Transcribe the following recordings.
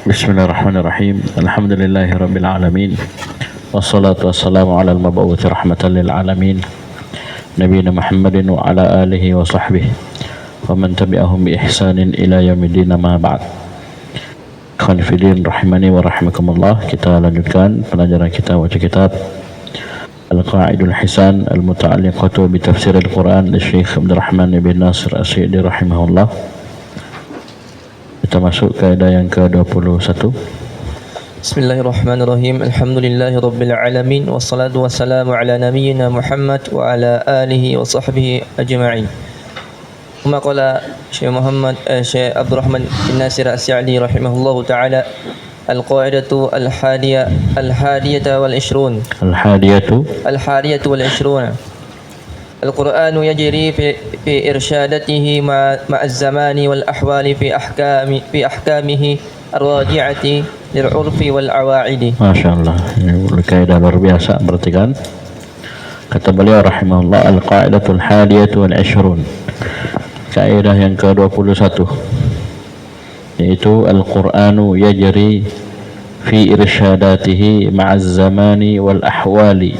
Bismillahirrahmanirrahim. Alhamdulillahirabbil alamin. Wassalatu wassalamu ala al-mab'uts rahmatan lil alamin. Nabiyina Muhammadin wa ala alihi wa sahbihi wa man tabi'ahum bi ihsanin ila yaumiddin, ma ba'd. Ikhwan fillah rahimani wa rahimakumullah. Kita lanjutkan pelajaran kita baca kitab Al-Qa'idul Hisan al-Muta'alliqatu bi Tafsir Al-Quran li Syekh Abdul Rahman bin Nasir As-Sa'di rahimahullah. Kita masuk kaidah yang ke-21. Bismillahirrahmanirrahim. Alhamdulillahirabbil alamin wassalatu wassalamu ala nabiyyina Muhammad wa ala alihi wa sahbihi ajma'in. Kama qala Syekh Abdul Rahman bin Nasir As-Sa'di rahimahullahu taala, al-qa'idatu al-hadiyata wal 'ishrun. Al-hadiyatu wal 'ishrun. القرآن يجري في إرشادته مع الزمان والأحوال في أحكامه الراجعة للعرف والعواعد. ما شاء الله. Kaidah luar biasa. Perhatikan kata beliau rahimahullah, al-qa'idatul hadiyatu wal 'ishrun, kaidah yang ke-21, yaitu al-Qur'anu yajri fi irsyadatihi ma'az zamani wal ahwali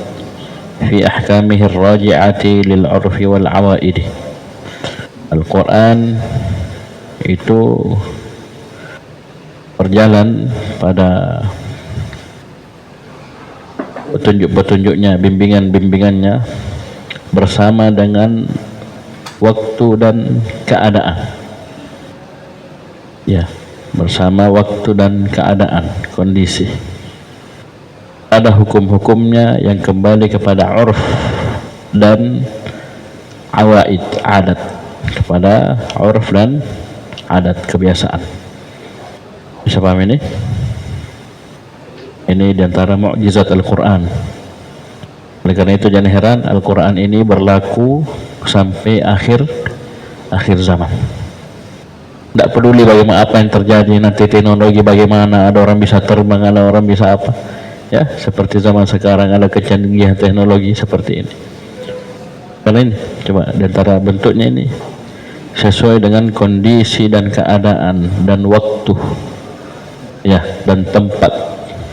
fi ahkamihi ar-raji'ati lil 'urfi wal 'awaid. Al-Quran itu berjalan pada petunjuk-petunjuknya, bimbingan-bimbingannya bersama dengan waktu dan keadaan. Ya, bersama waktu dan keadaan, kondisi. Ada hukum-hukumnya yang kembali kepada urf dan awaid, adat, kepada urf dan adat, kebiasaan. Bisa paham ini? Ini diantara mukjizat Al-Quran. Oleh karena itu jangan heran Al-Quran ini berlaku sampai akhir zaman. Tidak peduli bagaimana apa yang terjadi nanti, teknologi bagaimana, ada orang bisa terbang, ada orang bisa apa. Ya, seperti zaman sekarang ada kecanggihan teknologi seperti ini. Kalau ini, coba di antara bentuknya ini sesuai dengan kondisi dan keadaan dan waktu, ya, dan tempat.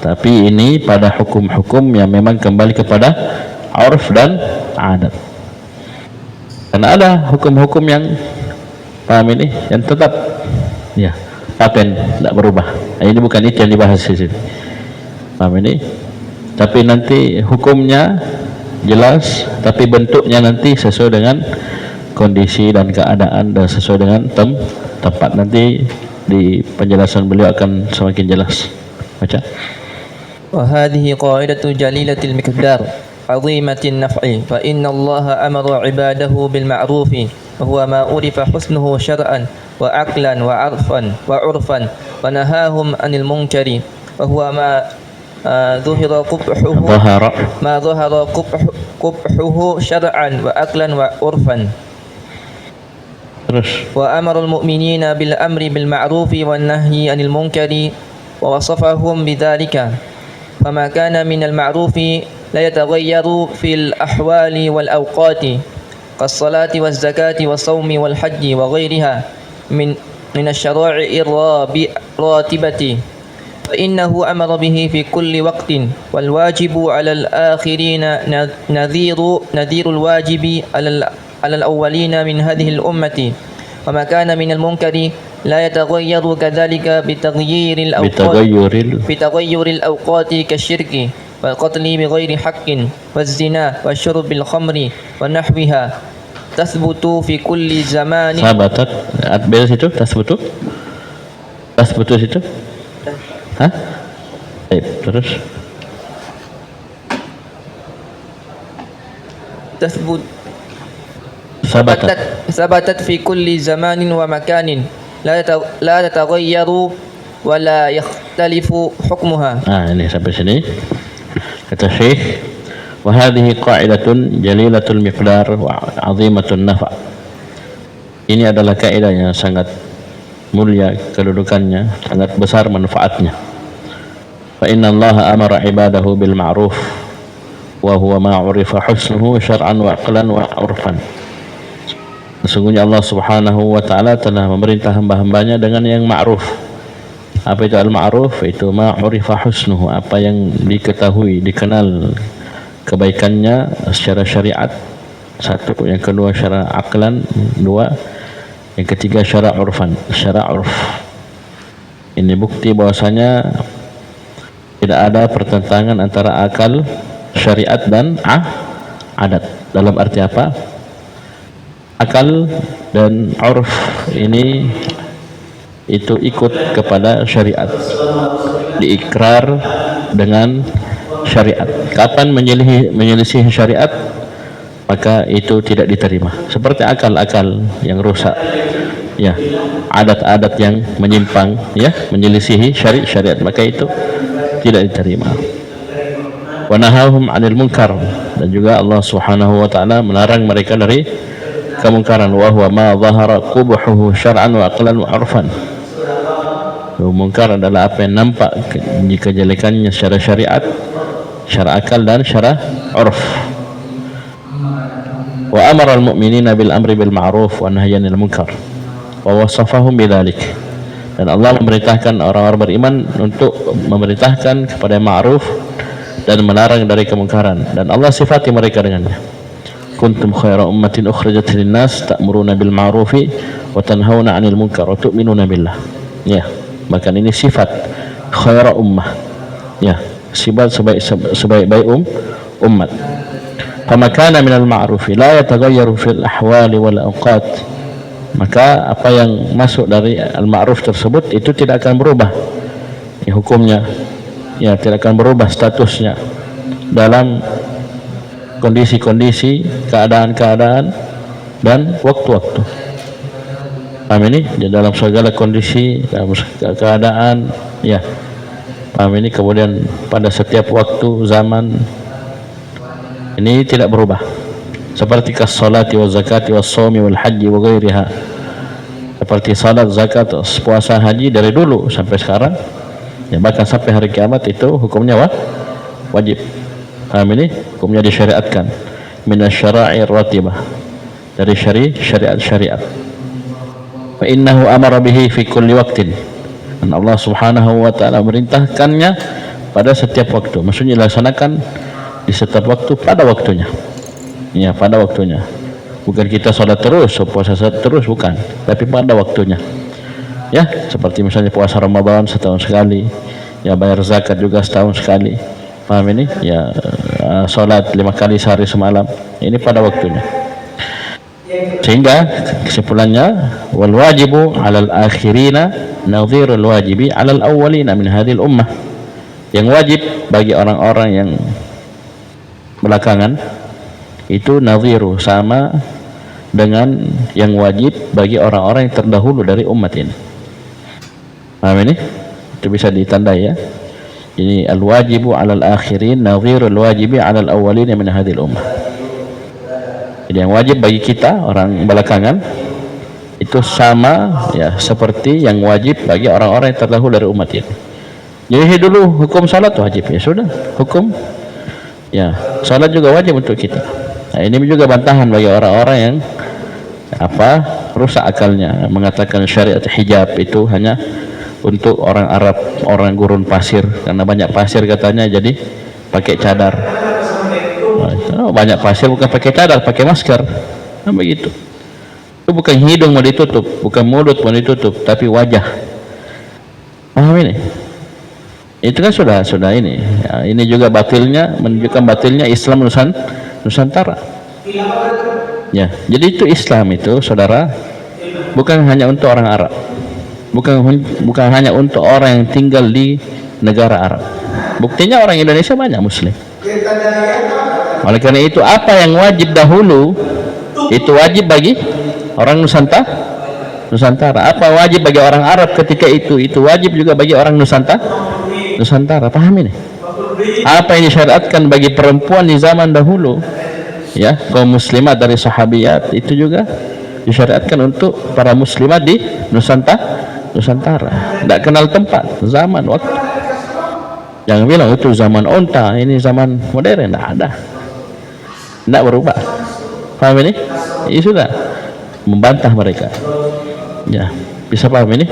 Tapi ini pada hukum-hukum yang memang kembali kepada urf dan adat. Karena ada hukum-hukum yang, paham ini, yang tetap, ya, paten, tidak berubah. Nah, ini bukan itu yang dibahas di sini. Paham ini? Tapi nanti hukumnya jelas, tapi bentuknya nanti sesuai dengan kondisi dan keadaan dan sesuai dengan tempat. Nanti di penjelasan beliau akan semakin jelas. Baca. Wa hadhihi qa'idatu jalilatil miqdar 'azimatin naf'i, fa inna Allah amara 'ibadahu bil ma'ruf wa huwa ma urifa husnuhu syar'an wa aqlan wa 'arfan wa 'urfan, wa nahahum 'anil munkari wa huwa ma ظهر قبحه شرعا وأكلا وعرفا. وأمر المؤمنين بالأمر بالمعروف والنهي عن المنكر ووصفهم بذلك، فما كان من المعروف لا يتغير في الأحوال والأوقات كالصلاة والزكاة والصوم والحج وغيرها من الشرائع الراتبة، فإنه أمر به في كل وقت، والواجب على الآخرين نذير الواجب على الأولين من هذه الأمة، وما كان من المنكر لا يتغير كذلك بتغير الأوقات كالشرك والقتل بغير حق والزنا والشرب الخمر ونحوها، تثبت في كل زمان. ثبتت situ تثبت situ. Hah? Baik, terus. ثبتت في كل زمان ومكان لا تتغير ولا يختلف حكمها. Ini sampai sini. Kata Syekh, wa hadhihi qa'idatun jalilatul miqdar wa 'azimatun naf'. Ini adalah kaidah yang sangat mulia kedudukannya, sangat besar manfaatnya. Fa inna Allah amara ibadahu bil ma'ruf wa huwa ma 'urifa husnuhu syar'an wa aqlan wa 'urfan. Sesungguhnya Allah Subhanahu wa taala telah memerintah hamba-hambanya dengan yang ma'ruf. Apa itu al-ma'ruf? Itu ma'urifa husnuhu, apa yang diketahui, dikenal kebaikannya secara syariat, satu. Yang kedua syara aklan, dua. Yang ketiga syara urfan, syara urf. Ini bukti bahwasanya tidak ada pertentangan antara akal, syariat dan adat. Dalam arti apa? Akal dan urf ini itu ikut kepada syariat, diikrar dengan syariat. Kapan menyelisih syariat, maka itu tidak diterima. Seperti akal-akal yang rusak, ya, adat-adat yang menyimpang, ya, menyelisihi syariat, maka itu tidak diterima. Wa nahahum 'anil munkar, dan juga Allah Subhanahu wa taala melarang mereka dari kemungkaran. Wa huwa ma dhahara qubhuhu syar'an wa aqlan wa 'urfan. Mungkar adalah apa yang nampak kejelekannya secara syariat, syara akal dan syara urf. Wa amara al-mu'minina bil amri bil ma'ruf wa nahyi 'anil munkar wa wasafahum bidzalik. Dan Allah memerintahkan orang-orang beriman untuk memerintahkan kepada ma'ruf dan melarang dari kemungkaran, dan Allah sifati mereka dengannya. Kuntum khaira ummatin ukhrijat lin-nas ta'muruna bil ma'rufi wa tanhauna 'anil munkar wa tu'minuna billah. Ya, maka ini sifat khaira ummah, ya, sifat sebaik-baik umat. Fama kana minal ma'rufi la yataghayyaru fil ahwali wal awqat, maka apa yang masuk dari al-ma'ruf tersebut itu tidak akan berubah, ya, hukumnya, ya, tidak akan berubah statusnya dalam kondisi-kondisi, keadaan-keadaan dan waktu-waktu. Paham ini? Di dalam segala kondisi, dalam keadaan, ya, paham ini? Kemudian pada setiap waktu, zaman, ini tidak berubah. Seperti kas-salati wa zakati wa shaumi wal haji wa ghairiha. Seperti salat, zakat, puasa, haji dari dulu sampai sekarang, ya, bahkan sampai hari kiamat itu hukumnya wajib. Paham ini? Hukumnya disyariatkan minasyara'i ratibah, dari syariat. Fa innahu amara bihi fi kulli waqtin, dan Allah Subhanahu wa taala merintahkannya pada setiap waktu. Maksudnya dilaksanakan di setiap waktu pada waktunya. Ya, pada waktunya. Bukan kita salat terus, puasa terus, bukan, tapi pada waktunya. Ya, seperti misalnya puasa Ramadan setahun sekali, ya, bayar zakat juga setahun sekali. Paham ini? Ya, salat 5 kali sehari semalam. Ini pada waktunya. Sehingga kesimpulannya, wal wajibu 'alal akhirina nadhirul wajibi 'alal awwalina min hadhil ummah. Yang wajib bagi orang-orang yang belakangan itu nadhiru, sama dengan yang wajib bagi orang-orang yang terdahulu dari umat ini. Paham ini? Itu bisa ditandai, ya. Ini al-wajibu 'alal akhirin nadhirul wajibi 'alal awwalina min hadhil ummah. Jadi yang wajib bagi kita orang belakangan itu sama, ya, seperti yang wajib bagi orang-orang yang terdahulu dari umat ini. Jadi dulu hukum salat wajib, ya sudah, hukum, ya, salat juga wajib untuk kita. Nah, ini juga bantahan bagi orang-orang yang rusak akalnya, mengatakan syariat hijab itu hanya untuk orang Arab, orang gurun pasir, karena banyak pasir katanya, jadi pakai cadar. Banyak pasir bukan pakai cadar, pakai masker. Nah, begitu. Itu bukan hidung mau ditutup, bukan mulut mau ditutup, tapi wajah. Paham ini? Itu kan sudah ini. Ya, ini juga batilnya, menunjukkan batilnya Islam Nusantara. Ya, jadi itu Islam itu, saudara, bukan hanya untuk orang Arab, bukan hanya untuk orang yang tinggal di negara Arab. Buktinya orang Indonesia banyak Muslim. Oleh karena itu, apa yang wajib dahulu itu wajib bagi orang Nusantara. Apa wajib bagi orang Arab ketika itu wajib juga bagi orang Nusantara. Paham ini? Apa yang disyariatkan bagi perempuan di zaman dahulu, ya, kaum muslimat dari sahabiyat, itu juga disyariatkan untuk para muslimat di Nusantara. Tidak kenal tempat, zaman, waktu. Jangan bilang itu zaman onta, ini zaman modern. Tidak ada, tidak berubah. Paham ini? Ini sudah membantah mereka. Ya, bisa paham ini?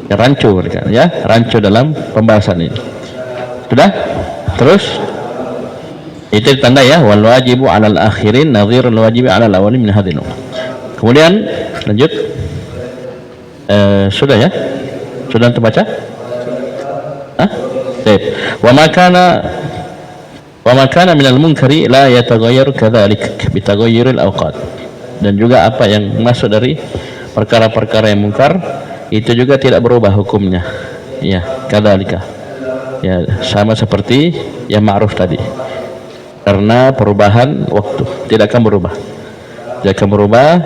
Ya, rancu mereka, ya, rancu dalam pembahasan ini. Sudah? Terus itu tanda ya, wal wajibu 'alal akhirin nadhirul wajibi 'alal awwalin min hadhihi. Kemudian lanjut. Sudah ya? Sudah terbaca? Baik. Wa ma kana minal munkari la yataghayyaru kadzalik bi taghayyuril awqat. Dan juga apa yang masuk dari perkara-perkara yang mungkar itu juga tidak berubah hukumnya. Ya, kadzalika. Ya, sama seperti yang ma'ruf tadi. Karena perubahan waktu tidak akan berubah. Tidak akan berubah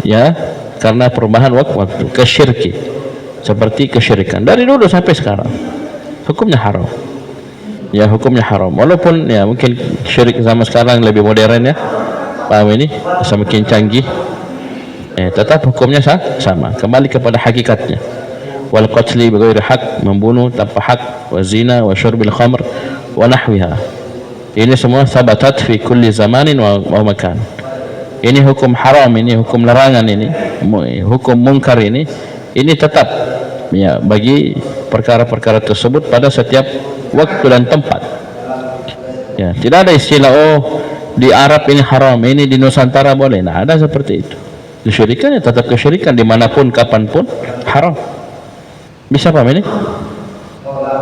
ya karena perubahan waktu. Kesyirki, seperti kesyirikan dari dulu sampai sekarang hukumnya haram. Ya, hukumnya haram. Walaupun ya mungkin syirik zaman sekarang lebih modern ya, paham ini, semakin canggih, tetap hukumnya sama, kembali kepada hakikatnya. Wal qatli bighairi haq, membunuh tanpa hak, wa zina wa syurbil khamr wa nahwiha. Ini semua sabatat fi kulli zamanin wa makan. Ini hukum haram, ini hukum larangan, ini hukum mungkar, ini tetap ya bagi perkara-perkara tersebut pada setiap waktu dan tempat. Ya, tidak ada istilah di Arab ini haram, ini di Nusantara boleh. Nah, ada seperti itu. Kesyirikan ya tetap kesyirikan dimanapun kapanpun haram. Bisa paham ini?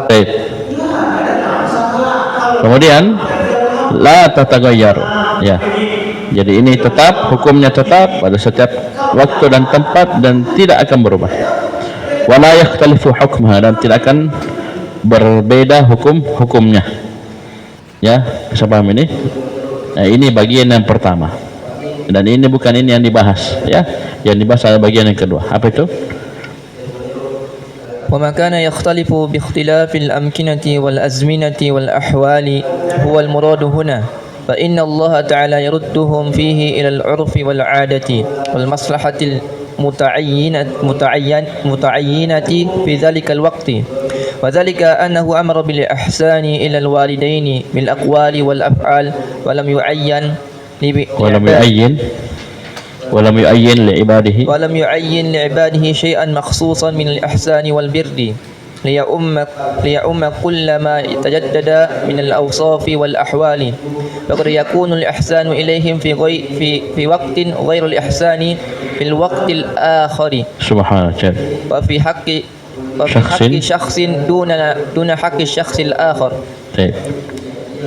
Baik. Kemudian la tataghayyar. Ya. Jadi ini tetap, hukumnya tetap pada setiap waktu dan tempat dan tidak akan berubah. Wala yakhtalifu hukmuha, dan tidak akan berbeda hukumnya. Ya, bisa paham ini? Nah, ini bagian yang pertama. Dan ini bukan ini yang dibahas, ya. Yang dibahas adalah bagian yang kedua. Apa itu? وما كان يختلف باختلاف الأمكنة والأزمنة والأحوال هو المراد هنا فإن الله تعالى يردهم فيه إلى العرف والعادة والمصلحة المتعينة في ذلك الوقت وذلك أنه أمر بالإحسان إلى الوالدين بالأقوال والأفعال ولم يعين لعباده شيئا مخصوصا من الإحسان والبر ليؤم كل ما تجدد من الأوصاف والأحوال فقد يكون الإحسان إليهم في وقت غير الإحسان في الوقت الآخر سبحان الله. وفي حق شخص دون حق الشخص الآخر. طيب.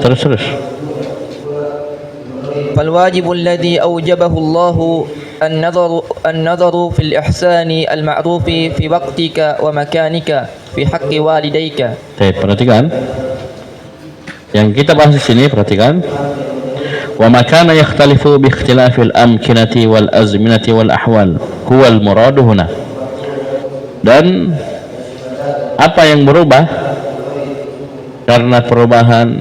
terus. فالواجب الذي أوجبه الله النظر في الإحسان المعروف في وقتك ومكانك في حق والديك. Baik, perhatikan. Yang kita bahas di sini, perhatikan. Wa ma kana yakhtalifu bi ikhtilafil amkinati wal azminati wal ahwal huwa al murad huna. Dan apa yang berubah karena perubahan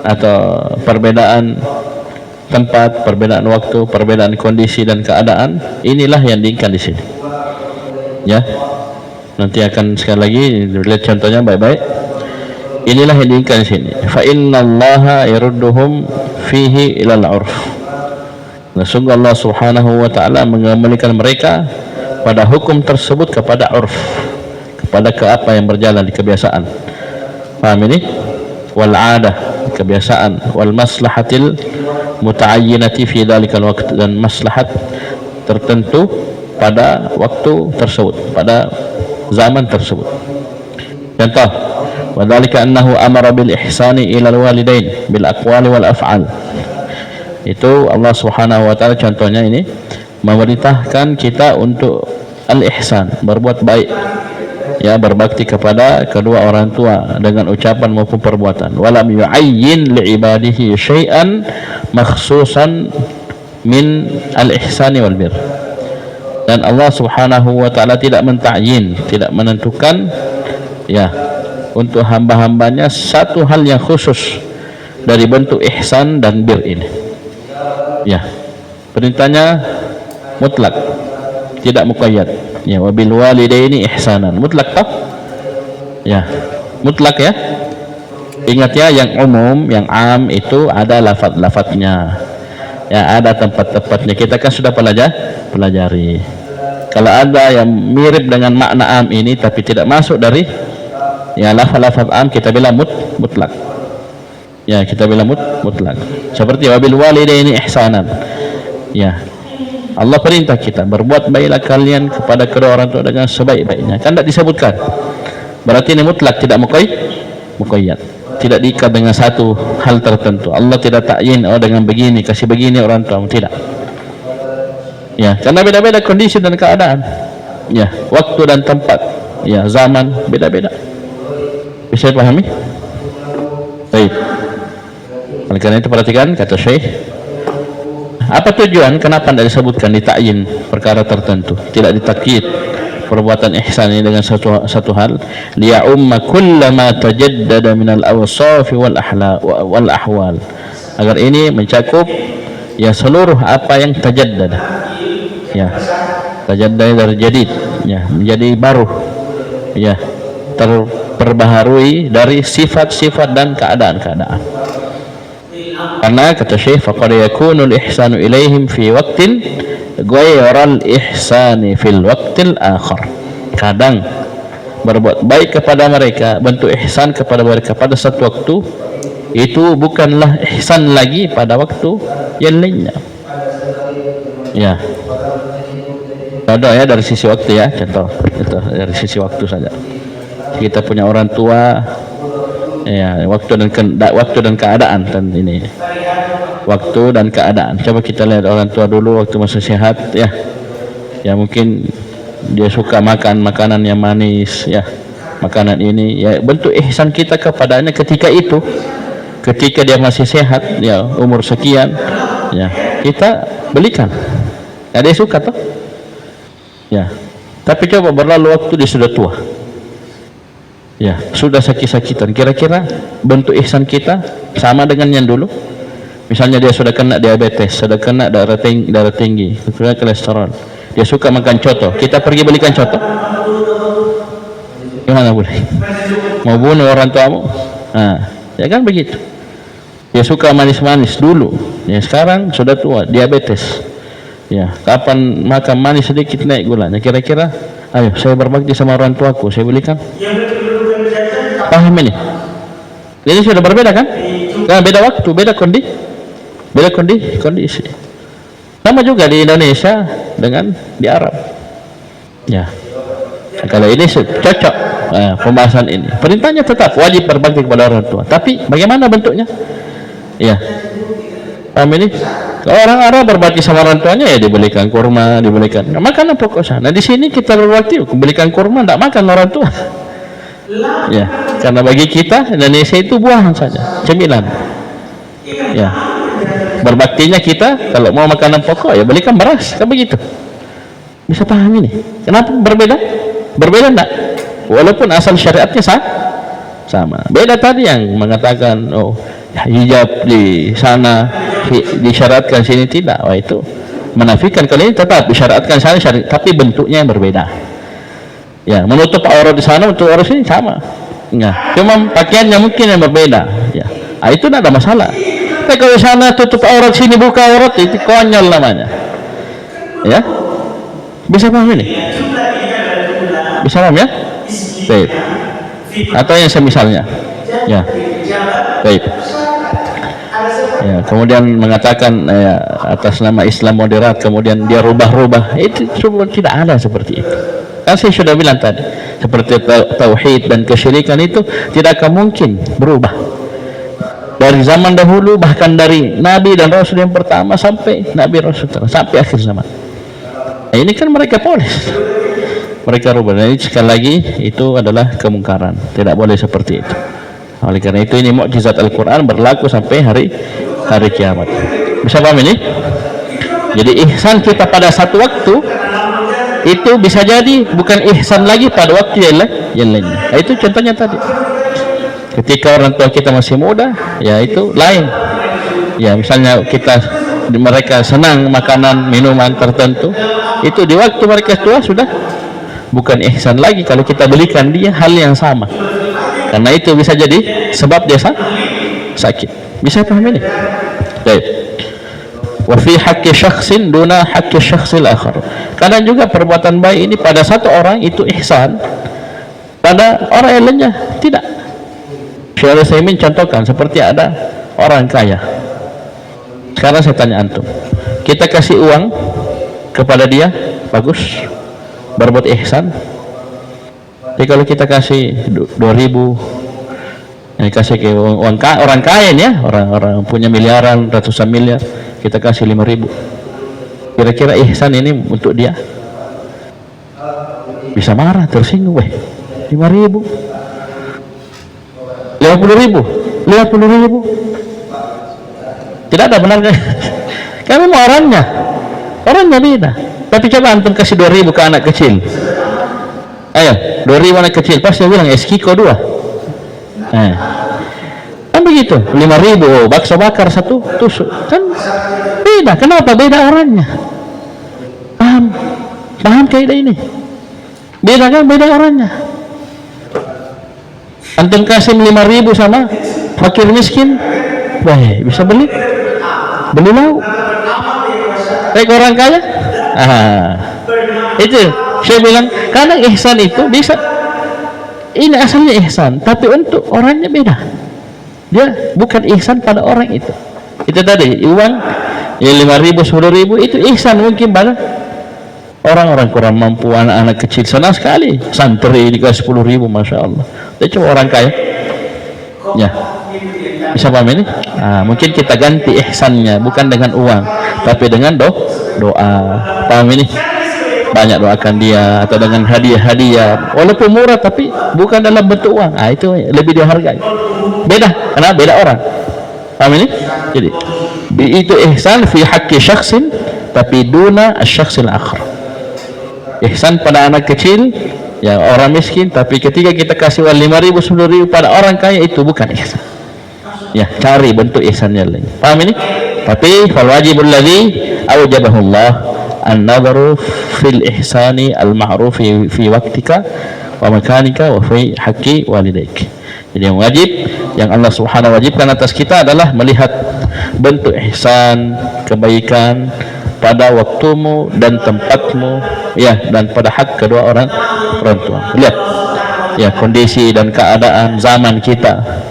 atau perbedaan tempat, perbedaan waktu, perbedaan kondisi dan keadaan, inilah yang diinginkan di sini. Ya, nanti akan sekali lagi lihat contohnya baik-baik. Inilah yang diinginkan di sini. Fa innallaha yarudduhum fihi ilal urf. Nah, sungguh Allah Subhanahu wa taala mengembalikan mereka pada hukum tersebut kepada urf, kepada apa yang berjalan di kebiasaan. Paham ini? Wal 'adah, kebiasaan, wal maslahatil muta'ayyinati fi dhalikal waqt, dan maslahat tertentu pada waktu tersebut, pada zaman tersebut. Contoh, wa dzalika annahu amara bil ihsani ila al walidain bil aqwali wal af'al. Itu Allah Subhanahu wa taala contohnya ini memerintahkan kita untuk al ihsan, berbuat baik, ya, berbakti kepada kedua orang tua dengan ucapan maupun perbuatan. Walam yu'ayyin li'ibadihi syai'an makhsusan min al-ihsani wal bir. Dan Allah Subhanahu wa taala tidak mentakyin, tidak menentukan ya untuk hamba-hambanya satu hal yang khusus dari bentuk ihsan dan bir ini. Ya, perintahnya mutlak, tidak muqayyad. Ya, wabil walidaini ihsanan, mutlak tak? Ya, mutlak ya. Ingat ya, yang umum, yang am itu ada lafaz-lafaznya. Ya, ada tempat-tempatnya. Kita kan sudah pelajari. Kalau ada yang mirip dengan makna am ini tapi tidak masuk dari ya lafaz-lafaz am, kita bilang mutlak. Ya, kita bilang mutlak. Seperti wabil walidaini ihsanan. Ya, Allah perintah kita berbuat baiklah kalian kepada kedua orang tua dengan sebaik-baiknya. Kan tidak disebutkan. Berarti ini mutlak, tidak muqayyad. Tidak diikat dengan satu hal tertentu. Allah tidak takyin dengan begini, kasih begini orang tua, tidak. Ya, karena beda-beda kondisi dan keadaan. Ya, waktu dan tempat. Ya, zaman beda-beda. Bisa dipahami? Baik. Oleh karena itu perhatikan kata Syekh. Apa tujuan? Kenapa tidak disebutkan ditakyin perkara tertentu? Tidak ditakyid perbuatan ihsan ini dengan satu hal. Liya'umma kullama tajaddada minal awsaf wal ahwal. Agar ini mencakup ya seluruh apa yang tajaddada. Ya, tajaddada dari jadid, ya, menjadi baru, ya, terperbaharui dari sifat-sifat dan keadaan-keadaan. Karena kata Syekh, faqad yakunu al-ihsanu ilaihim fi waqtin ghayra al-ihsani fil waqtil akhar. Kadang berbuat baik kepada mereka, bentuk ihsan kepada mereka pada satu waktu, itu bukanlah ihsan lagi pada waktu yang lainnya. Ya, contoh ya dari sisi waktu ya, contoh dari sisi waktu saja. Kita punya orang tua, ya, waktu dan keadaan dan ini, waktu dan keadaan. Coba kita lihat orang tua dulu waktu masih sehat, ya, ya mungkin dia suka makan makanan yang manis, ya, makanan ini, ya, bentuk ihsan kita kepadanya ketika itu, ketika dia masih sehat, ya, umur sekian, ya, kita belikan. Ya, dia suka toh. Ya, tapi coba berlalu waktu dia sudah tua, ya, sudah sakit-sakitan. Kira-kira bentuk ihsan kita sama dengan yang dulu? Misalnya dia sudah kena diabetes, sudah kena darah tinggi, sudah kolesterol, dia suka makan coto, kita pergi belikan coto? Gimana boleh? Mau bunuh orang tuamu? Nah, ya kan begitu. Dia suka manis-manis dulu, ya, sekarang sudah tua, diabetes. Ya, kapan makan manis sedikit naik gulanya. Kira-kira, ayo saya berbakti sama orang tuaku, saya belikan. Paham ini? Ini sudah berbeda kan? Karena beda waktu, beda kondisi. Sama juga di Indonesia dengan di Arab. Ya, kalau ini cocok pembahasan ini. Perintahnya tetap wajib berbakti kepada orang tua. Tapi bagaimana bentuknya? Ya, paham ini? Kalau orang Arab berbakti sama orang tuanya, ya dibelikan kurma, dibelikan makanan pokok sana. Nah, di sini kita berbakti, belikan kurma, tidak makan orang tua. Ya, karena bagi kita Indonesia itu buahan saja, cemilan. Ya, berbaktinya kita kalau mau makanan pokok, ya belikan beras, kan begitu. Bisa paham ini? Kenapa berbeda? Berbeda enggak? Walaupun asal syariatnya sama. Beda tadi yang mengatakan, oh, hijab di sana disyaratkan, sini tidak. Wah, itu menafikan. Kalau ini tetap disyaratkan sana, tapi bentuknya yang berbeda. Ya, menutup aurat di sana, menutup aurat sini sama. Ya, cuma pakaiannya mungkin yang berbeda. Ya, itu tidak ada masalah. Tapi kalau di sana tutup aurat, sini buka aurat, itu konyol namanya. Ya, bisa paham ini? Bisa paham ya? Baik. Atau yang semisalnya. Ya, baik. Ya, kemudian mengatakan ya, atas nama Islam moderat, kemudian dia rubah-rubah, itu semua tidak ada seperti itu. Kan saya sudah bilang tadi, seperti tauhid dan kesyirikan itu tidak akan mungkin berubah dari zaman dahulu, bahkan dari Nabi dan Rasul yang pertama sampai Nabi Rasul sampai akhir zaman. Nah, ini kan mereka polis, mereka rubah. Dan ini sekali lagi itu adalah kemungkaran, tidak boleh seperti itu. Oleh karena itu ini mukjizat Al-Quran berlaku sampai hari kiamat. Bisa paham ini? Jadi ihsan kita pada satu waktu itu bisa jadi bukan ihsan lagi pada waktu yang lainnya. Nah, itu contohnya tadi. Ketika orang tua kita masih muda, ya itu lain. Ya, misalnya mereka senang makanan minuman tertentu, itu di waktu mereka tua sudah bukan ihsan lagi kalau kita belikan dia hal yang sama. Karena itu bisa jadi sebab dia sakit. Bisa paham ini? Baik. wa fi haqqi syakhsin duna haqqi syakhsil akhar. Kadang juga perbuatan baik ini pada satu orang itu ihsan, pada orang yang lainnya tidak. Syekh Utsaimin contohkan seperti ada orang kaya. Sekarang saya tanya antum, kita kasih uang kepada dia, bagus, berbuat ihsan. Tapi kalau kita kasih 2.000, yang kasih ke orang kaya ya, orang punya miliaran, ratusan miliar, kita kasih 5.000, kira-kira ihsan ini untuk dia? Bisa marah, tersinggung, 5.000, 50.000, tidak ada benarnya. Kami mau orangnya beda. Tapi coba antum kasih 2.000 ke anak kecil, ayo 2.000 anak kecil, pasti bilang eskiko 2. Kan begitu. 5.000 bakso bakar 1 tusuk, kan beda. Kenapa beda orangnya? Paham kaidah ini? Beda kan, beda orangnya. Antum kasih 5.000 sama fakir miskin, bisa beli lauk. Baik orang kaya, itu saya bilang kadang ihsan itu bisa, ini asalnya ihsan, tapi untuk orangnya beda. Dia bukan ihsan pada orang itu. Itu tadi uang ya 5.000, 10.000 itu ihsan mungkin pada orang-orang kurang mampu, anak-anak kecil. Senang sekali santri dikasih 10.000, masya Allah. Tapi cuma orang kaya, ya bisa paham ini? Mungkin kita ganti ihsannya bukan dengan uang, tapi dengan doa. Paham ini? Banyak doakan dia, atau dengan hadiah-hadiah walaupun murah tapi bukan dalam bentuk uang. Itu lebih dihargai. Beda, karena beda orang. Paham ini? Jadi itu ihsan fi haqqi syakhsin tapi duna asy-syakhsil akhar. Ihsan pada anak kecil, ya orang miskin, tapi ketika kita kasih 5.000, 10.000 pada orang kaya, itu bukan ihsan. Ya, cari bentuk ihsannya lain. Paham ini? Tapi fal wajibul ladzi aujabahu Allah an-nadharu fil ihsani al-ma'ruf fi waqtika wa makanika wa fi haqqi walidaik. Jadi yang wajib, yang Allah Subhanahu wajibkan atas kita adalah melihat bentuk ihsan, kebaikan pada waktumu dan tempatmu, ya, dan pada hak kedua orang tua. Lihat ya kondisi dan keadaan zaman kita.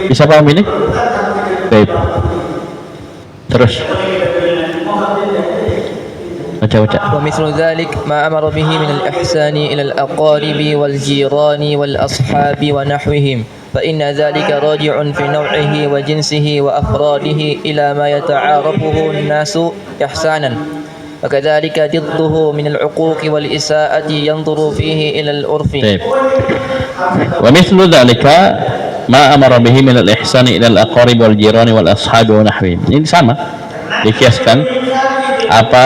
Bisa paham ini? Baik. Terus baca. ومثل ذلك ما أمر به من الإحسان إلى الأقارب والجيران والأصحاب ونحوهم فإن ذلك راجع في نوعه وجنسه وأفراده إلى ما يتعارفه الناس إحسانا وكذلك ضده من العقوق والإساءة ينظر فيه إلى العرف. ومثل ذلك ما أمر به من الإحسان إلى الأقارب والجيران والأصحاب ونحوهم. Ini sama, dikiaskan apa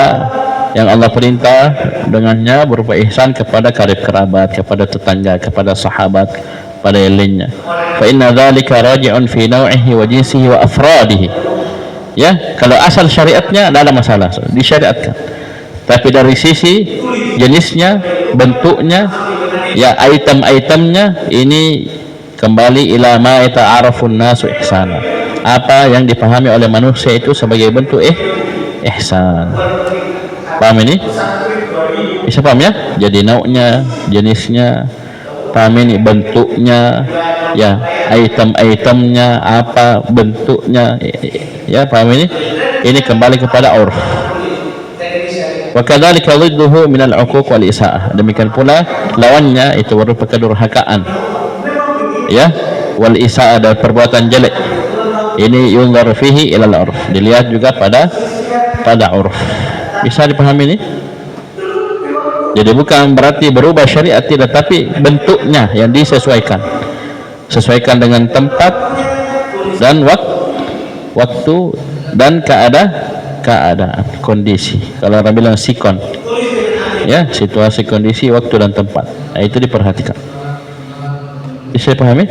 yang Allah perintah dengannya berupa ihsan kepada karib kerabat, kepada tetangga, kepada sahabat, pada yang lainnya. Fa inna dzalika raji'un fi naw'ihi wa jinsihi wa afradihi. Ya, kalau asal syariatnya tidak ada masalah, disyariatkan. Tapi dari sisi jenisnya, bentuknya, ya item-itemnya, ini kembali ila ma yata'arafun nasu ihsana. Apa yang dipahami oleh manusia itu sebagai bentuk ihsan. Paham ini? Bisa paham ya? Jadi nau'nya, jenisnya, paham ini, bentuknya, ya item-itemnya, apa bentuknya, ya paham ini? Ini kembali kepada urf. Wa kadzalika dhidduhu min al-'uquq wal isaa'ah. Demikian pula lawannya itu berupa kedurhakaan, ya, wal isaa'ah, dan perbuatan jelek. Ini yunzar fihi ila al-'urf, dilihat juga pada urf. Bisa dipahami ini? Jadi bukan berarti berubah syariat, tidak, tapi bentuknya yang disesuaikan, sesuaikan dengan tempat dan waktu dan keadaan, kondisi. Kalau orang bilang sikon, ya, situasi, kondisi, waktu dan tempat, nah, itu diperhatikan. Bisa dipahami?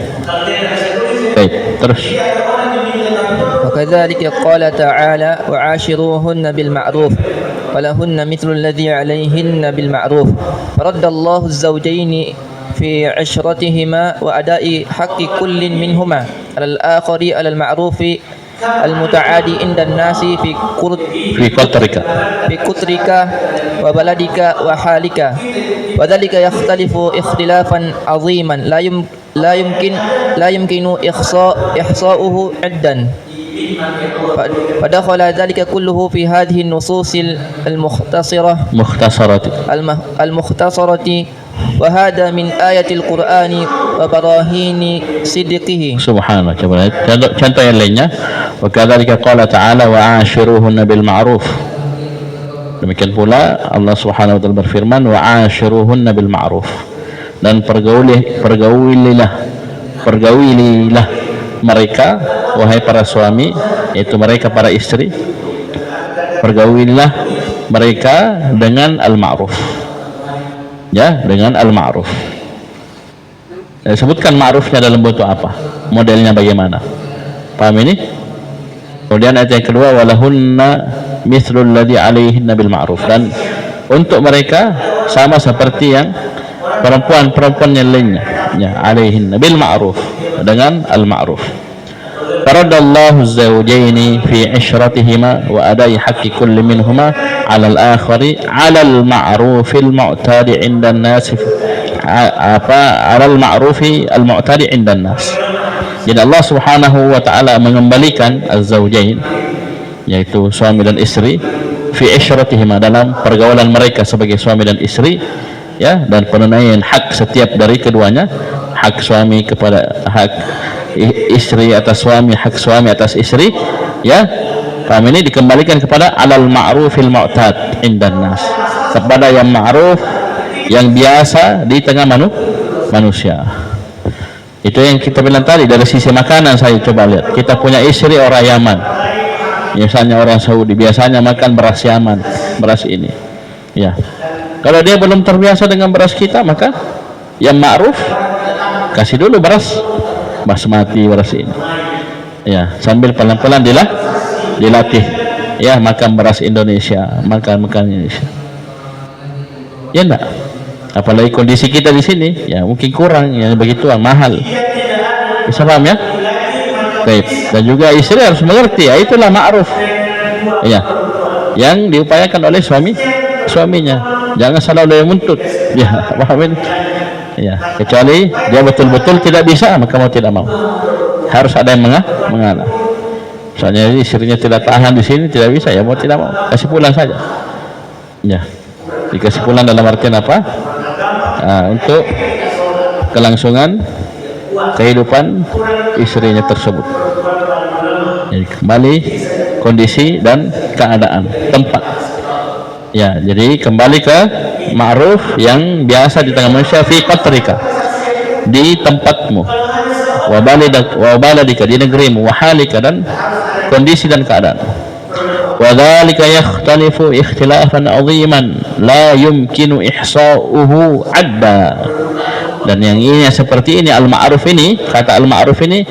Baik, terus. وكذلك قال تعالى وعاشروهن بالمعروف ولهن مثل الذي عليهن بالمعروف فرد الله الزوجين في عشرتهما وأداء حق كل منهما على الآخر على المعروف المتعادي عند الناس fi qatrika. في قطرك وبلدك وحالك، وذلك يختلف اختلافا عظيما لا يمكن إحصاؤه عدا. فدخل ذلك كله في هذه النصوص المختصرة، وهذا من آية القرآن وبراهين صدقه. Subhanallah. Coba lihat contoh yang lainnya. Wa kadzalika qala ta'ala wa 'ashiruhunna bil ma'ruf. Demikian pula Allah Subhanahu wa taala berfirman wa 'ashiruhunna bil ma'ruf. Dan pergaulilah mereka wahai para suami, yaitu mereka para istri, pergaulilah mereka dengan al-ma'ruf. Ya, dengan al-ma'ruf. Sebutkan ma'rufnya dalam bentuk apa? Modelnya bagaimana? Paham ini? Kemudian ayat yang kedua walahunna mithlul ladzi 'alaihinna bil ma'ruf, dan untuk mereka sama seperti yang perempuan yang lainnya, ya, 'alaihinna bil ma'ruf, dengan al-ma'ruf. Faradallahu az-zawjaini fi 'ishratihima wa adai haqqi kulli minhuma 'ala al-akhari 'ala al-ma'ruf al-mu'tadi 'inda an-nas, 'ala al-ma'ruf al-mu'tadi 'inda an-nas. Jadi Allah Subhanahu wa taala mengembalikan az-zawjain, yaitu suami dan istri, fi 'ishratihima, dalam pergaulan mereka sebagai suami dan istri, ya, dan penunaian hak setiap dari keduanya, hak suami kepada hak istri atas suami, hak suami atas istri, ya. Paham ini? Dikembalikan kepada alal ma'rufil mu'tad indan nas, kepada yang ma'ruf, yang biasa di tengah manusia. Itu yang kita bilang tadi. Dari sisi makanan, saya coba lihat, kita punya istri orang Yaman, biasanya orang Saudi, biasanya makan beras Yaman, beras ini, ya. Kalau dia belum terbiasa dengan beras kita, maka yang ma'ruf kasih dulu beras basmati, beras ini, ya, sambil pelan-pelan dilatih, ya, makan beras Indonesia, makan Indonesia, ya enggak? Apalagi kondisi kita di sini, ya, mungkin kurang, ya, begituan mahal. Bisa paham ya? Baik. Dan juga istri harus mengerti, ya, itulah ma'ruf, ya, yang diupayakan oleh suaminya. Jangan selalu menuntut, ya, paham ini? Ya, kecuali dia betul-betul tidak bisa, maka mau tidak mau harus ada yang mengalah. Misalnya istrinya tidak tahan di sini, tidak bisa, ya mau tidak mau kasih pulang saja, ya. Dikasih pulang dalam artian apa? Untuk kelangsungan kehidupan istrinya tersebut. Jadi kembali kondisi dan keadaan tempat, ya. Jadi kembali ke ma'ruf yang biasa di tengah manusia, fi qatrika, di tempatmu, wa baladika, di negerimu, wa halika, dan kondisi dan keadaan. Wa dzalika yakhtalifu ikhtilafan 'aziman la yumkinu ihsa'uhu 'adda. Dan yang ini seperti ini, al-ma'ruf ini, kata al-ma'ruf ini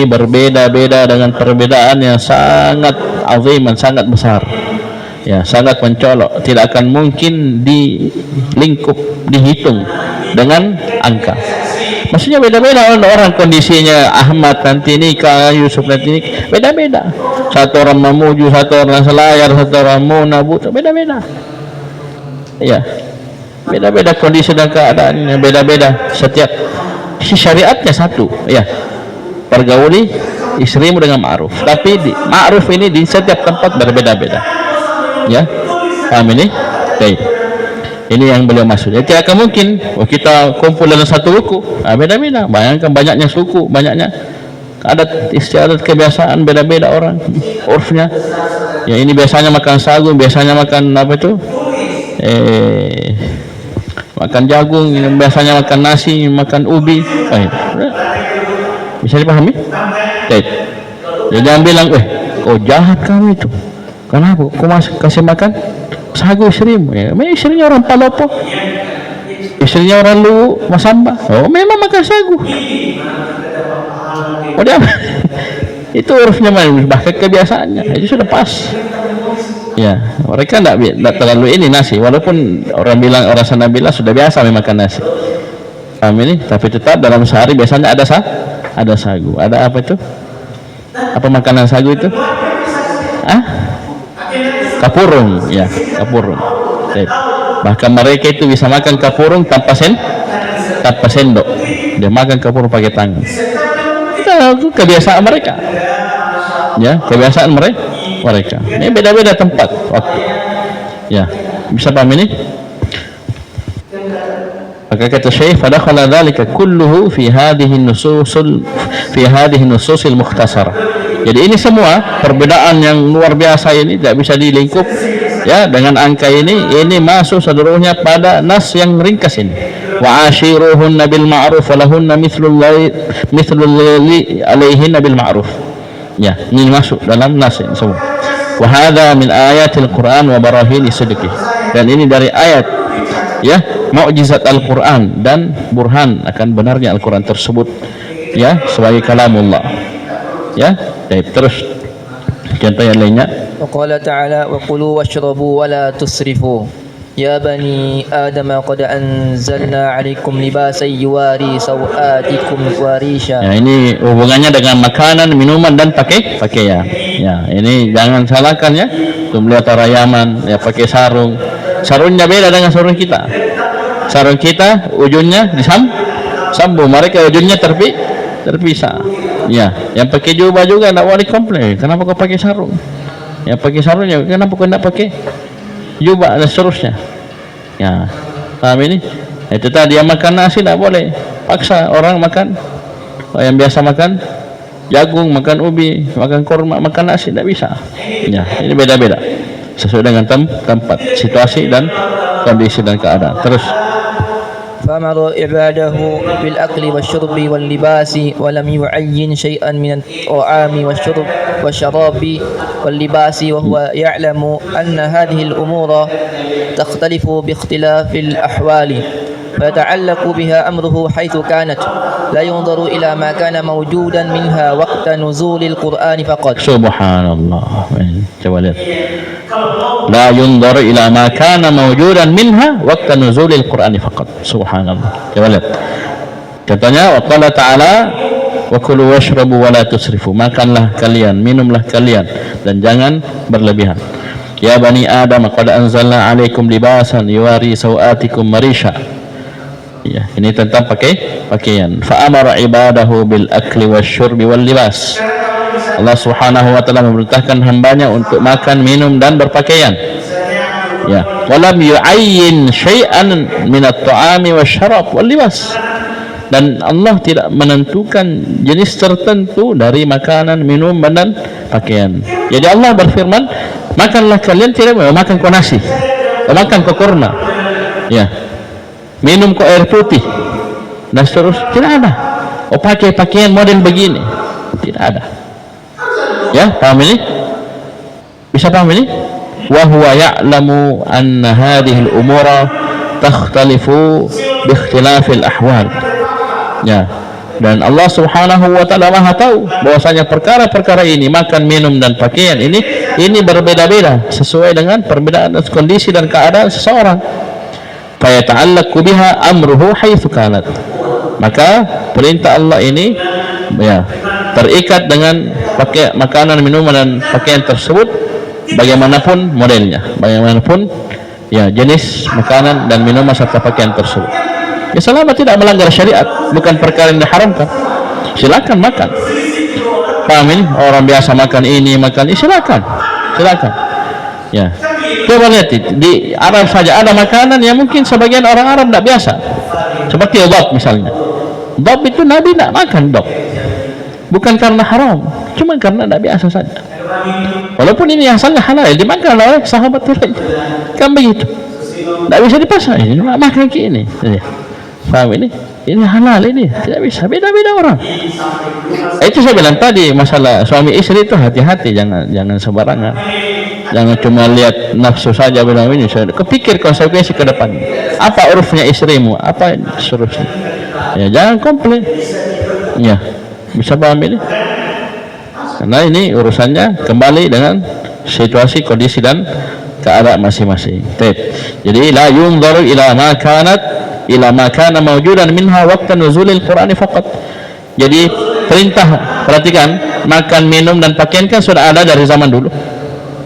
berbeda-beda dengan perbedaan yang sangat aziman, sangat besar, ya, sangat mencolok, tidak akan mungkin dihitung dengan angka. Maksudnya beda-beda orang kondisinya. Ahmad nanti nikah, Yusuf nanti nikah, beda-beda. Satu orang memuju, satu orang selayar, satu orang munabut, beda-beda, ya, beda-beda kondisi dan keadaannya, beda-beda. Setiap syariatnya satu, ya, pergauli istrimu dengan ma'ruf, tapi ma'ruf ini di setiap tempat berbeda-beda, ya. Paham ini? Baik. Ini yang beliau maksud. Jadi tidak akan mungkin kita kumpul dalam satu suku, beda-beda. Bayangkan banyaknya suku, banyaknya adat istiadat, kebiasaan, beda-beda orang, urfnya. Ya, ini biasanya makan sagu, biasanya makan apa itu? Makan jagung, ini biasanya makan nasi, makan ubi. Bisa dipahami? Baik. Jadi jangan bilang, kau jahat kamu itu. Kenapa? Kau kasih makan sagu istrimu, ya. Istrinya orang Palopo, istrinya orang Luwu, Masamba. Oh, memang makan sagu. Oh, dia itu urufnya, bahkan kebiasaannya itu sudah pas, ya. Mereka tidak terlalu ini nasi, walaupun orang sana bilang sudah biasa makan nasi. Paham ini? Tapi tetap dalam sehari biasanya ada sagu, ada apa itu? Apa makanan sagu itu? Ah? Kapurung, ya, kapurung. Baik. Bahkan mereka itu bisa makan kapurung tanpa sendok. Dia makan kapurung pakai tangan. Itu kebiasaan mereka. Ya, kebiasaan mereka. Ini beda-beda tempat waktu. Ya, bisa paham ini? Maka kata Syekh, fadakhala dzalika kulluhu fi hadhihi nususil mukhtasarah. Jadi ini semua perbedaan yang luar biasa ini tidak bisa dilingkup ya dengan angka ini masuk seluruhnya pada nas yang ringkas ini. Wa ashiruhunna bil ma'ruf wa lahunna mithlul alaihinna bil ma'ruf. Ya, ini masuk dalam nas ini semua. Wa hadza min ayatil Qur'an wa barahini sidqih. Dan ini dari ayat ya mukjizat Al-Quran dan burhan akan benarnya Al-Quran tersebut ya sebagai kalamullah ya. Baik, terus contoh yang lainnya. وقال تعالى وكلوا واشربوا ولا تسرفوا يا بني آدم قد أنزلنا عليكم لباسا يواري سوآتكم وريشا. Ya, ini hubungannya dengan makanan, minuman dan pakaian. Ya, ini jangan salahkan ya. Tuh melihat orang Yaman ya pakai sarung. Sarungnya beda dengan sarung kita. Sarung kita ujungnya disambung, mereka ujungnya terpisah. Ya, yang pakai jubah juga tidak boleh komplain. Kenapa kau pakai sarung? Yang pakai sarungnya kenapa kau tidak pakai jubah dan seterusnya? Ya, paham ini? Itu tadi yang makan nasi tidak boleh paksa orang makan. Yang biasa makan jagung, makan ubi, makan kurma, makan nasi tidak bisa. Ya, ini beda-beda sesuai dengan tempat, situasi dan kondisi dan keadaan. Terus فأمر عباده بالأكل والشرب واللباس ولم يعين شيئا من الطعام والشراب واللباس وهو يعلم أن هذه الأمور تختلف باختلاف الأحوال فيتعلق بها أمره حيث كانت لا ينظر إلى ما كان موجودا منها وقت نزول القرآن فقط. سبحان الله. coba lihat. لا ينظر إلى ما كان موجودا منها وقت نزول القرآن فقط. Subhanallah. Coba lihat. Contohnya وقال تعالى وكلوا واشربوا ولا تسرفوا. Makanlah kalian, minumlah kalian dan jangan berlebihan. Ya bani Adam qad anzalna 'alaikum libasan yuwari sawatikum marisha. Ya, ini tentang pakaian. Fa amara ibadahu bil akli wasyurbi wal libas. Allah Subhanahu wa taala memerintahkan hambanya untuk makan, minum dan berpakaian. Ya, walam yu'ayyin syai'an min at-ta'ami wasyarab wal libas. Dan Allah tidak menentukan jenis tertentu dari makanan, minum dan pakaian. Jadi Allah berfirman, makanlah kalian, tidak makan kau nasi, makan kau kurma. Ya. Minum kok air putih dan seterusnya, tidak ada. Oh, pakai pakaian model begini, tidak ada. Ya, paham ini? Bisa paham ini? Wa huwa ya'lamu anna hadhihi al-umura takhtalifu bi ikhtilafil ahwal. Ya, dan Allah Subhanahu wa taala Maha tahu bahwasanya perkara-perkara ini, makan, minum dan pakaian ini berbeda-beda sesuai dengan perbedaan kondisi dan keadaan seseorang. Fayata'allaqu biha amruhu haitsu kanat. Maka perintah Allah ini ya terikat dengan makanan, minuman dan pakaian tersebut bagaimanapun modelnya, bagaimanapun ya jenis makanan dan minuman serta pakaian tersebut. Ya, selama tidak melanggar syariat, bukan perkara yang diharamkan, silakan makan. Paham ini? Orang biasa makan ini, makan ini, silakan. Ya. Coba lihat di Arab saja ada makanan yang mungkin sebagian orang Arab tidak biasa, seperti dhab misalnya. Dhab itu Nabi tidak makan dhab, bukan karena haram, cuma karena tidak biasa saja. Walaupun ini asalnya halal, dimakan oleh sahabat lain, kan begitu. Tidak bisa dipaksa, ini makan ini. Paham ini? Ini halal, ini tidak bisa. Beda-beda orang. Itu saya bilang tadi, masalah suami istri itu hati-hati, jangan sembarangan. Jangan cuma lihat nafsu saja bilang ini. Kepikir konsekuensi ke depan. Apa urufnya istrimu? Apa seterusnya? Ya, jangan komplain. Ya, bisa paham ini? Karena ini urusannya kembali dengan situasi, kondisi dan keadaan masing-masing. Jadi la yunzaru ila ma kana mawjudan minha waqta nuzulil Qur'ani faqat. Jadi perintah, perhatikan, makan, minum dan pakaian kan sudah ada dari zaman dulu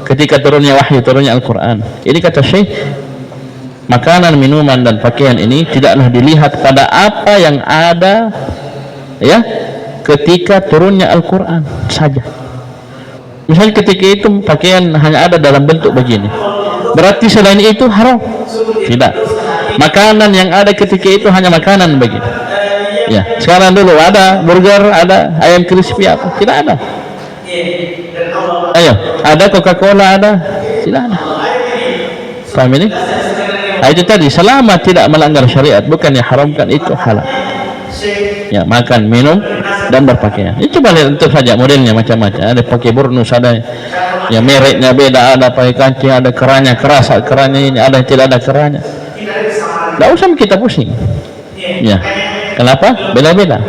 ketika turunnya wahyu, turunnya Al-Quran. Ini kata Syekh, makanan, minuman dan pakaian ini tidaklah dilihat pada apa yang ada ya ketika turunnya Al-Quran saja. Misalnya ketika itu pakaian hanya ada dalam bentuk begini, berarti selain itu haram? Tidak. Makanan yang ada ketika itu hanya makanan begini. Ya, sekarang dulu ada burger, ada ayam crispy apa? Tidak ada. Ayo, ada Coca-Cola, ada? Tidak ada. Paham ini? Nah, itu tadi, selama tidak melanggar syariat, bukan haramkan, itu halal. Ya, makan, minum dan berpakaian. Ini coba lihat itu saja modelnya macam-macam. Ada pakai burnus, ada ya mereknya beda, ada pakai kancing, ada kerannya keras, kerannya ini, ada yang tidak ada kerannya. Tidak usah kita pusing. Ya, kenapa? Beda-beda.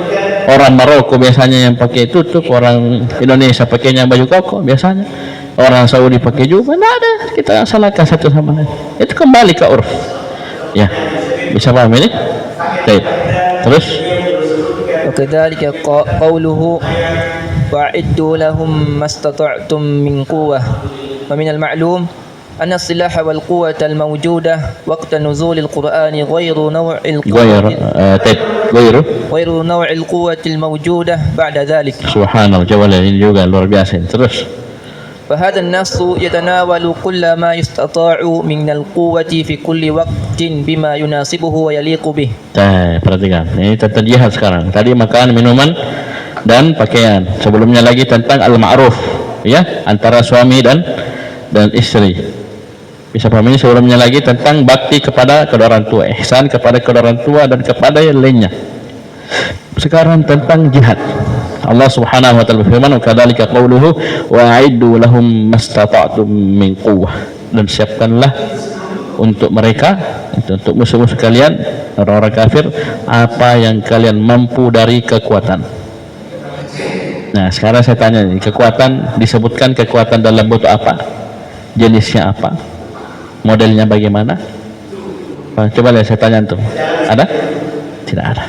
Orang Maroko biasanya yang pakai tutup, orang Indonesia pakainya baju koko biasanya, orang Saudi pakai jubah. Tidak ada, kita salahkan satu sama lain. Itu kembali ke urf. Ya, bisa paham ini? Baik. Terus وكذلك قوله وأعدوا لهم ما استطعتم من قوة ومن المعلوم أن السلاح والقوة الموجودة وقت نزول القرآن غير نوع القوة الموجودة بعد ذلك. سبحان الله, jawabnya ini juga luar biasa. Terus فهذا النص يتناول كل ما يستطاع من القوة في كل وقت بما يناسبه ويليق به. Perhatikan, ini tentang jihad sekarang. Tadi makanan, minuman dan pakaian. Sebelumnya lagi tentang al-ma'ruf, ya, antara suami dan istri. Bisa paham ini? Sebelumnya lagi tentang bakti kepada kedua orang tua, ihsan kepada kedua orang tua dan kepada yang lainnya. Sekarang tentang jihad. Allah Subhanahu wa taala berfirman, "Kadzalika qauluhu wa a'iddu lahum mastata'tum min quwwah." Dan siapkanlah untuk mereka, untuk musuh-musuh kalian, orang-orang kafir, apa yang kalian mampu dari kekuatan. Nah, sekarang saya tanya nih, kekuatan disebutkan kekuatan dalam bentuk apa? Jenisnya apa? Modelnya bagaimana? Coba lihat, saya tanya antum. Ada? Tidak ada.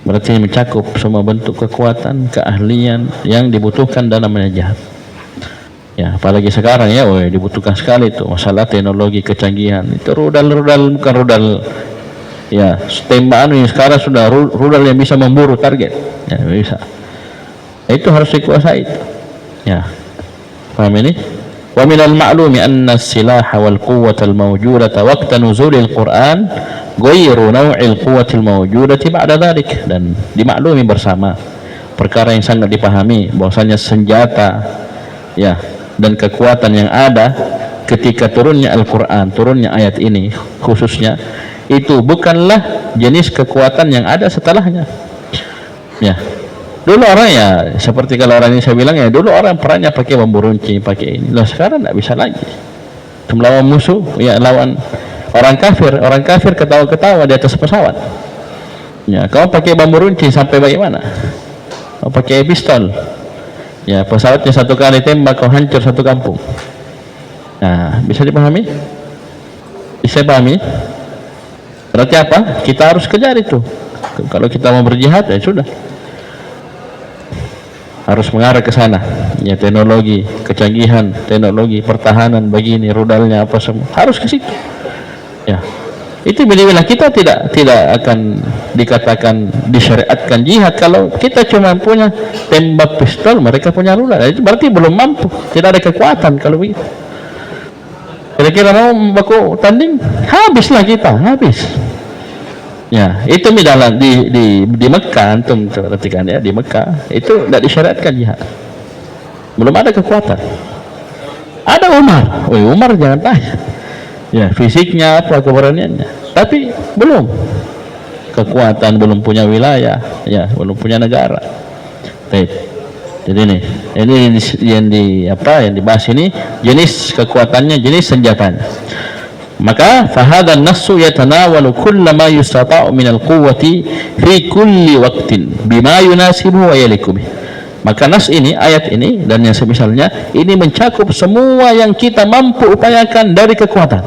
Berarti mencakup semua bentuk kekuatan, keahlian yang dibutuhkan dalam menjihad. Ya, apalagi sekarang ya, dibutuhkan sekali itu masalah teknologi, kecanggihan. Itu rudal-rudal, bukan rudal ya tembakan ini sekarang sudah rudal yang bisa memburu target. Ya, bisa. Itu harus dikuasai itu. Ya. Paham ini? Wa minal ma'lumi anna as-silaha wal quwwata al-mawjudata waqta nuzulil Qur'an ghairu naw'il quwwatil mawjudati ba'da dzalik. Dan dimaklumi bersama, perkara yang sangat dipahami, bahwasanya senjata ya dan kekuatan yang ada ketika turunnya Al-Quran, turunnya ayat ini khususnya, itu bukanlah jenis kekuatan yang ada setelahnya. Ya, dulu orang ya seperti kalau orang ini saya bilang ya, dulu orang perannya pakai bambu runcing, pakai ini. Loh, sekarang tidak bisa lagi. Melawan musuh ya, lawan orang kafir ketawa-ketawa di atas pesawat. Ya, kau pakai bambu runcing sampai bagaimana? Kau pakai pistol. Ya, pesawatnya satu kali tembak kau hancur satu kampung. Nah, bisa dipahami? Bisa dipahami? Berarti apa? Kita harus kejar itu. Kalau kita mau berjihad ya sudah. Harus mengarah ke sana. Ya, teknologi, kecanggihan, teknologi pertahanan begini, rudalnya apa semua. Harus ke situ. Ya. Itu bila kita tidak akan dikatakan disyariatkan jihad kalau kita cuma punya tembak pistol, mereka punya rudal. Itu berarti belum mampu, tidak ada kekuatan kalau begitu. Kira-kira mau baku tanding, habislah kita, habis. Ya, itu di Mekah, antum perhatikan ya, di Mekah itu tidak disyariatkan jihad. Belum ada kekuatan. Ada Umar, Umar jangan tanya. Ya, fisiknya apa, keberaniannya, tapi belum kekuatan, belum punya wilayah, ya, belum punya negara. Baik. Jadi ini yang dibahas ini jenis kekuatannya, jenis senjatanya. Maka fahadha an-nassu yatanawalu kulla ma yustata'u min al-quwwati fi kulli waqtin bima yunasibu wa yaliku bih. Maka nas ini, ayat ini dan yang semisalnya ini mencakup semua yang kita mampu upayakan dari kekuatan.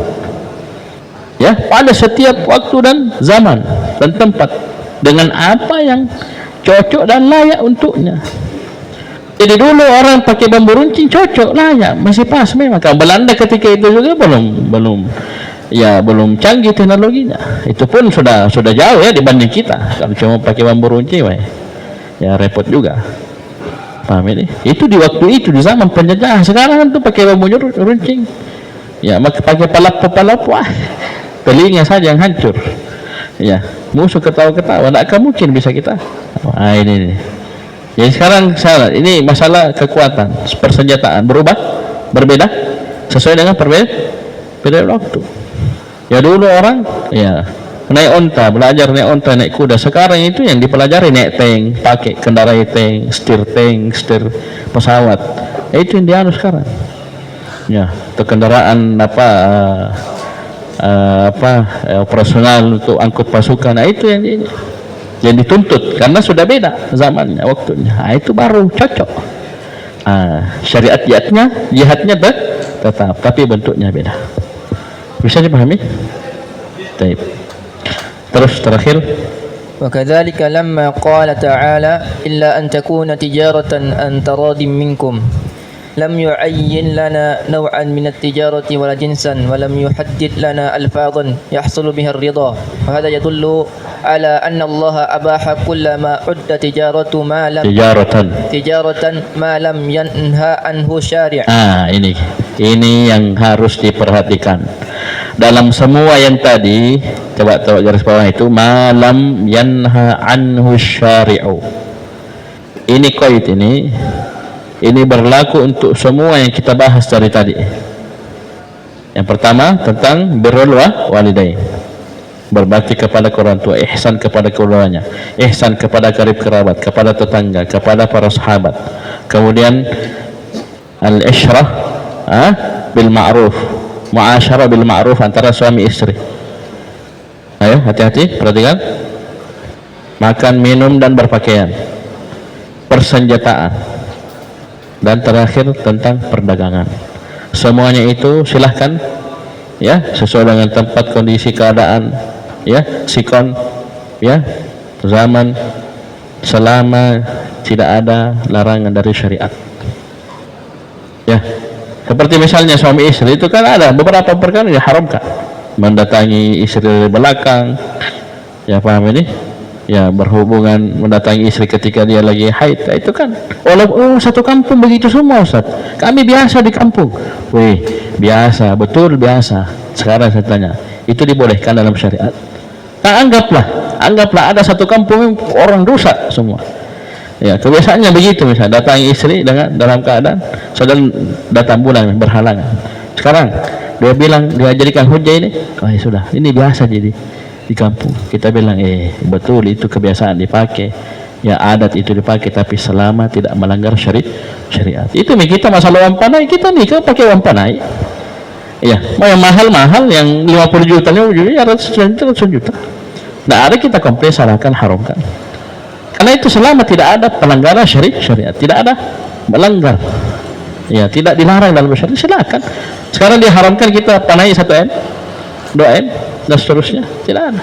Ya, pada setiap waktu dan zaman dan tempat dengan apa yang cocok dan layak untuknya. Jadi dulu orang pakai bambu runcing cocok, layak, masih pas memang. Kalau Belanda ketika itu juga belum canggih teknologinya. Itu pun sudah jauh ya dibanding kita. Kalau cuma pakai bambu runcing, ya repot juga. Paham ini? Itu di waktu itu, di zaman penjajahan. Sekarang tuh pakai bambu runcing. Ya, pakai palapu, telinga saja yang hancur. Ya, musuh ketawa-ketawa, tidak akan mungkin bisa kita. Ini. Jadi sekarang ini masalah kekuatan, persenjataan berbeda sesuai dengan perbedaan waktu. Ya dulu orang ya naik onta, belajar naik onta, naik kuda. Sekarang itu yang dipelajari naik tank, pakai kendarai tank, setir pesawat. Itu yang dianu sekarang. Ya, atau kendaraan operasional untuk angkut pasukan. Nah, itu yang dituntut karena sudah beda zamannya, waktunya. Itu baru cocok. Jihadnya tetap, tapi bentuknya beda. Bisa dipahami? Baik. Terus terakhir. وكذلك لما قال تعالى إلا أن تكون تجارة عن تراض منكم لم يعين لنا نوعا من التجارة ولا جنسا ولم يحدد لنا ألفاظا يحصل بها الرضا وهذا يدل على أن الله أباح كل ما عد تجارة ما لم ينهى عنه الشارع. Ini yang harus diperhatikan dalam semua yang tadi. Coba garis bawah itu malam yanha anhu syari'u. Ini qaid ini berlaku untuk semua yang kita bahas dari tadi. Yang pertama tentang birrul walidain, berbakti kepada orang tua, ihsan kepada keduanya, ihsan kepada karib kerabat, kepada tetangga, kepada para sahabat. Kemudian al-isyrah bil ma'ruf, muasyarah bil ma'ruf antara suami istri. Ayo hati-hati, perhatikan. Makan, minum dan berpakaian, persenjataan, dan terakhir tentang perdagangan. Semuanya itu silahkan ya sesuai dengan tempat, kondisi, keadaan, ya sikon, ya zaman, selama tidak ada larangan dari syariat. Ya, seperti misalnya suami istri itu kan ada beberapa perkara yang diharamkan. Mendatangi istri dari belakang, ya paham ini? Ya berhubungan, mendatangi istri ketika dia lagi haid. Itu kan satu kampung begitu semua, Ustaz. Kami biasa di kampung. Biasa, betul biasa. Sekarang saya tanya, itu dibolehkan dalam syariat? Nah, anggaplah ada satu kampung yang orang rusak semua. Ya, kebiasaannya begitu, misalnya datangi istri dalam keadaan sedang datang bulan berhalangan. Sekarang dia bilang, dia jadikan hujah ini, ya sudah, ini biasa jadi di kampung. Kita bilang betul itu kebiasaan dipakai, ya adat itu dipakai, tapi selama tidak melanggar syariat. Itu kita masalah uang panai, kita nikah pakai uang panai. Ya, mau yang mahal yang 50 juta, ya 100 juta. Tidak ada kita komplain, salahkan, haramkan. Karena itu selama tidak ada pelanggaran syariat, tidak ada melanggar, ya tidak dilarang dalam syariat, silakan. Sekarang diharamkan kita panai 1M, 2M dan seterusnya, tidak ada.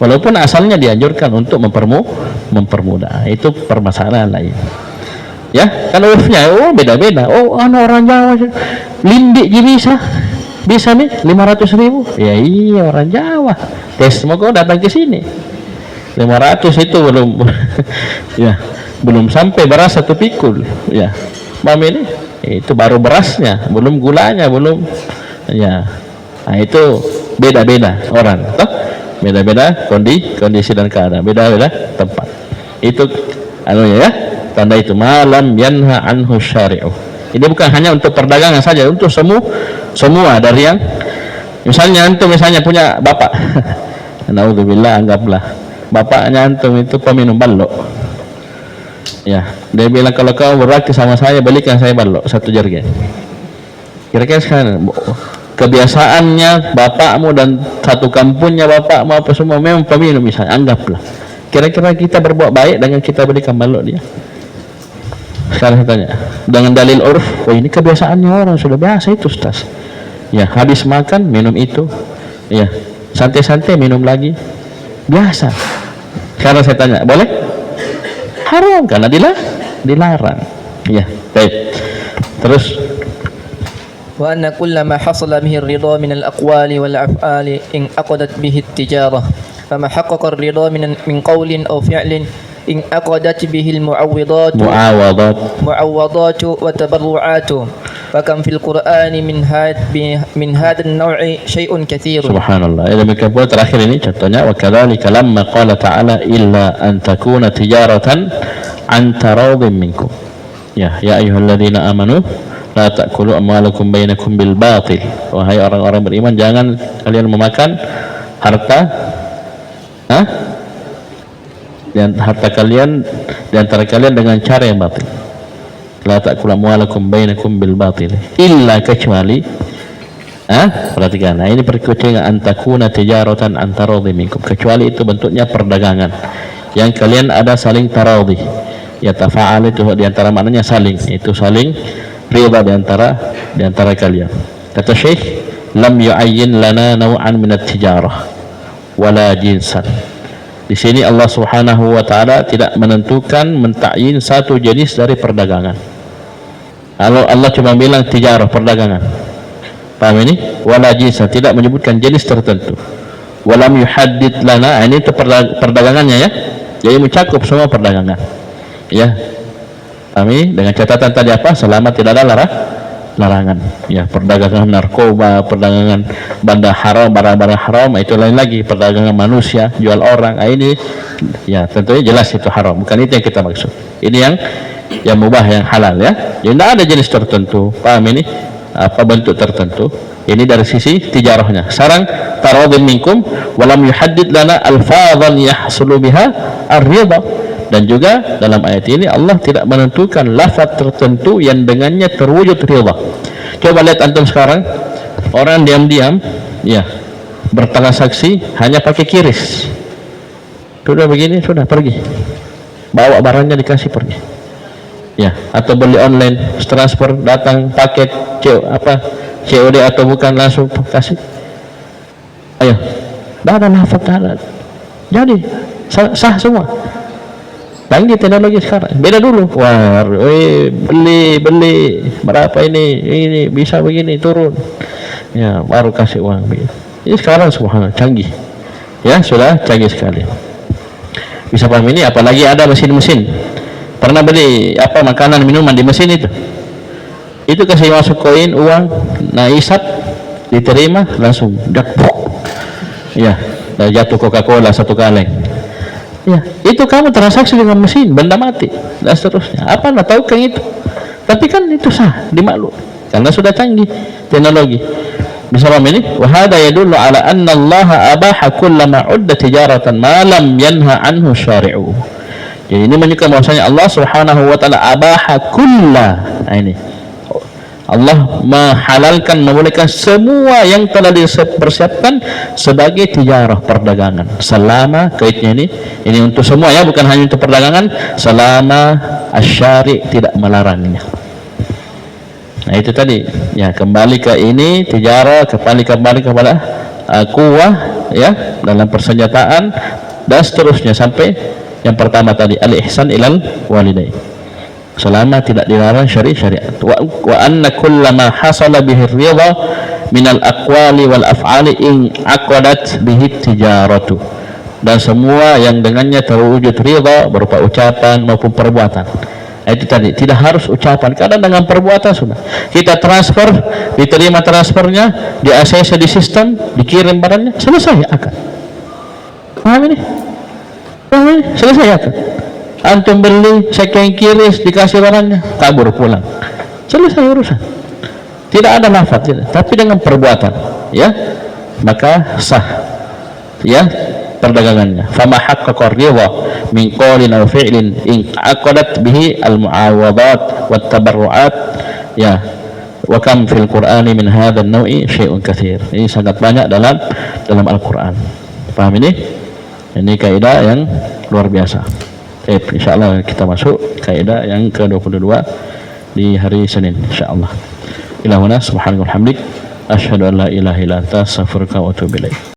Walaupun asalnya dianjurkan untuk mempermudah. Itu permasalahan lain. Ya, kan urufnya beda-beda. Orang Jawa lindik bisa nih 500.000. Ya iya, orang Jawa. Tes mau kau datang ke sini. 500 itu belum sampai beras 1 pikul. Ya. Paham ini? Itu baru berasnya, belum gulanya, belum. Ya. Nah, itu beda-beda orang, beda-beda kondisi dan keadaan, beda-beda tempat. Itu ya tanda itu malam yanha anhu syari'u. Ini bukan hanya untuk perdagangan saja, untuk semua dari yang misalnya punya bapak. Naudzubillah, anggaplah bapaknya antum itu peminum balok. Ya, dia bilang kalau kau berbakti sama saya, belikan saya balok 1 jergen. Kira-kira sekarang kebiasaannya bapakmu dan satu kampungnya bapakmu apa semua memang peminum, misalnya, anggaplah. Kira-kira kita berbuat baik dengan kita berikan balok dia? Sekarang saya tanya, dengan dalil urf, ini kebiasaannya orang, sudah biasa itu, Ustaz. Ya, habis makan minum itu, ya santai-santai minum lagi, biasa. Sekarang saya tanya, boleh? haram karena dilarang. Ya, baik. Terus وأن كل ما حصل به الرضا من الأقوال والأفعال انعقدت به التجارة فما حقق الرضا من قول أو فعل انعقدت به المعوضات والتبرعات وكم في القرآن من هذا النوع شيء كثير. Subhanallah. Ya, demikian pula terakhir ini contohnya wa kadzalika lamma qala ta'ala illa an takuna tijaratan an taradhim minkum. Ya ayyuhalladzina amanu la ta'kulu amwalakum bainakum bil batil. Wahai orang-orang beriman, jangan kalian memakan harta dan harta kalian di antara kalian dengan cara yang batil. La ta'kulu amwalakum bainakum bil batil illa, kecuali perhatikan. Nah, ini perkucing antakuna tijaratan antaradhi minkum, kecuali itu bentuknya perdagangan yang kalian ada saling taradhi. Ya tafa'al itu di antara maknanya saling, itu saling ridha di antara kalian. Kata Syekh, lam yu'ayyin lana naw'an min at-tijarah wala jinsan. Di sini Allah Subhanahu wa taala tidak menentukan, mentakyin satu jenis dari perdagangan. Kalau Allah cuma bilang tijarah, perdagangan. Paham ini? Wala jinsan, tidak menyebutkan jenis tertentu. Walam yuhaddid lana, ini itu perdagangannya ya. Jadi mencakup semua perdagangan. Ya. Kami dengan catatan tadi apa? Selama tidak ada larangan. Ya, perdagangan narkoba, perdagangan benda haram, barang-barang haram, itu lain lagi. Perdagangan manusia, jual orang, ini ya tentunya jelas itu haram. Bukan itu yang kita maksud. Ini yang mubah, yang halal ya. Jadi tidak ada jenis tertentu. Paham ini? Apa bentuk tertentu? Ini dari sisi tijarahnya. Sarang taradhin minkum walam yuhaddid lana alfadhan yahsulu biha ar-ridha. Dan juga dalam ayat ini Allah tidak menentukan lafaz tertentu yang dengannya terwujud ridha. Coba lihat antum sekarang, orang diam-diam ya bertransaksi hanya pakai QRIS. Sudah begini, sudah pergi. Bawa barangnya dikasih pergi. Ya, atau beli online, transfer, datang paket COD atau bukan, langsung kasih. Ayo. Dah ada lafaz, jadi sah semua. Canggih teknologi sekarang, beda dulu. Wah, beli berapa ini bisa begini, turun ya baru kasih uang. Ini sekarang subhanallah canggih ya, sudah canggih sekali. Bisa paham ini? Apalagi ada mesin-mesin. Pernah beli makanan minuman di mesin itu kasih masuk koin uang, nah isap diterima langsung dakbok ya, jatuh Coca-Cola satu kaleng. Ya, itu kamu transaksi dengan mesin, benda mati dan seterusnya. Apa anda tahu kan itu? Tapi kan itu sah, dimaklum karena sudah canggih teknologi. Bisa paham ini? Wa hada yadullu ala anna Allah abaha kullama udda tijaratan ma lam yanha anhu syari'u. Jadi ini menunjukkan bahwasanya Allah Subhanahu wa taala abaha kulla. Nah, ini Allah menghalalkan, membolehkan semua yang telah dipersiapkan sebagai tijarah, perdagangan, selama kaitnya ini untuk semua ya, bukan hanya untuk perdagangan, selama asy-syari' tidak melarangnya. Nah itu tadi ya, kembali ke ini tijarah, kembali kepada quwwah ya dalam persenjataan dan seterusnya sampai yang pertama tadi al-ihsan ilal walidain, selama tidak dilarang syariat. Wa anna kullama hasala bihi ridha minal aqwali wal af'ali in aqadat bihi tijaratu, dan semua yang dengannya terwujud ridha berupa ucapan maupun perbuatan. Itu tadi, tidak harus ucapan, kadang dengan perbuatan sudah kita transfer, diterima transfernya, di ACC di sistem, dikirim barangnya, selesai akan. Paham ini? Selesai akan. Antum beli second QRIS, dikasih barangnya, kabur pulang, selesai urusan. Tidak ada lafaz, tapi dengan perbuatan ya, maka sah ya perdagangannya. Fama haqqaqa ridha min qawlin aw fi'lin in aqadat bihi al mu'awadat wat tabarruat ya. Wa kam fil Qur'ani min hadzal naw'i syai'un katsir. Ini sangat banyak dalam Al-Qur'an. Paham ini? Ini kaidah yang luar biasa. Insyaallah kita masuk kaidah yang ke-22 di hari Senin insyaallah. Ilahuna subhanallahi wa bihamdik asyhadu an la ilaha illa anta astaghfiruka wa atubu ilaik.